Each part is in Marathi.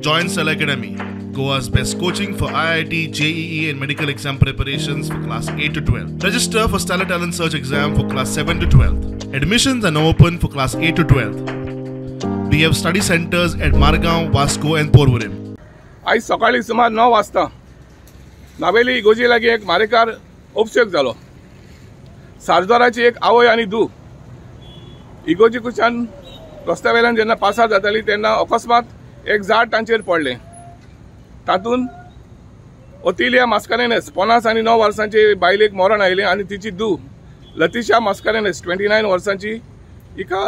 Join Cell Academy, Goa's best coaching for IIT, JEE and medical exam preparations for class 8 to 12. Register for Stellar Talent Search exam for class 7 to 12. Admissions are now open for class 8 to 12. We have study centers at Margaon, Vasco and Porvorim. आज सकाळी सुमार 9 वाजता नावेली इगोजी लागी एक मारेकार उपसयोग जालो। सारजोराची एक आवय आनी धू इगोजी कुच्यान रस्त्या वेल्यान जेन्ना पासार जाताली तेन्ना अकस्मात एक झाड तांचेर पडले। तातून ओतिलिया मास्कारेनेस 50 आनी 9 वर्सांची बायलेक मरण आयले आनी तिची धू लतिशा मास्कारेनेस 29 वर्सांची हिका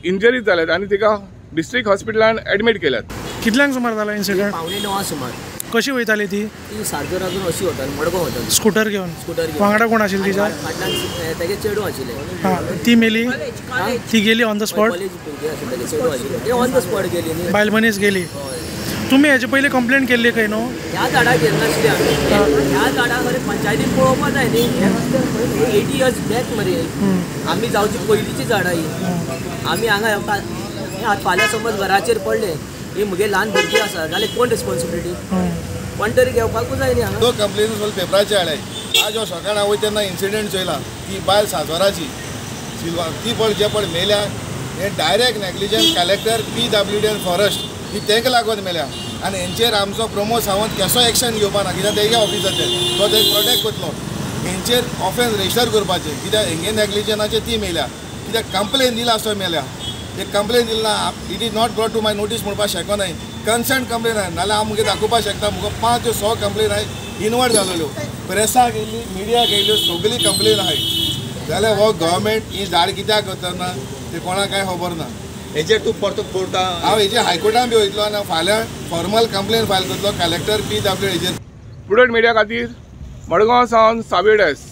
इंजरी जाल्यात आनी तिका डिस्ट्रिक्ट हॉस्पिटलान एडमिट केल्यात। कितल्यांक सुमार जाला इन्सिडेंट? 9:15 सुमार। कशी वयताली ती? सारजोरातून अशी होता मडगांव होता स्कूटर घेऊन वांगडा कोण आशिल्ली तिच्या? तेगे चेडू आशिल्ले। हां, ती मेली? ती गेली ऑन द स्पॉट? ते ऑन द स्पॉट गेली। बायल मनीस गेली। तुम्ही हेचे पहिले कंप्लेंट केल्ली काय न्हू? ह्या झाडाक गेले नासले आमी। ह्या झाडाक खरें पंचायतीन पळोवपा जाय न्ही। 80 इयर्स बॅक मरे आमी जावची पयलींची झाडां ही। आमी हांगा फाल्यां समज घराचेर पडले ही मुगे ल्हान भुरगीं आसा जाल्यार कोण रिस्पॉन्सिबिलिटी? कोण तरी घेवपाकूच जाय न्ही हांगा। तो कंप्लेन पेपराचे हाडले। आज हो सकाळ हांव तेन्ना इन्सिडेंट चयला ती बायल साजोराची ती पळ जे पळ मेल्या हे direct negligent collector PWD and forest ही तेंका लागून मेल्या आनी हेंचेर आमचो प्रमोद सावंत कसो एक्शन घेवपा ना कित्याक तेगे ऑफिसाचेर तो तें प्रोटेक्ट करतलो। हेंचेर ऑफेन्स रजिस्टर करपाचें कित्याक हेंगे नेग्लिजन्साचेर ती मेल्या कित्याक कंप्लेन दिला असो मेल्या। एक कंप्लेन दिल ना it is not brought to my notice म्हणपाक शकना न्ही। कन्सर्न कंप्लेन आहे नाल्यार हांव मुगे दाखोवपाक शकता मुगो 5 ते 6 कंप्लेन आहे इनवर्ट जाल्ल्यो प्रेसाक येयली मिडियाक येयल्यो सगळी कंप्लेन आहे जाल्यार हो गव्हर्मेंट ही झाड कित्याक करतना ते कोणाक कांय खबर ना। हेजेर तूं परतो कोर्टा हांव हेजेर हायकोर्टान बी वयतलो आनी फाल्यां फॉर्मल कंप्लेन फायल करतलो कलेक्टर PWD हेजेर। प्रुडंट मिडिया खातीर मडगांव सावन सावेडेस।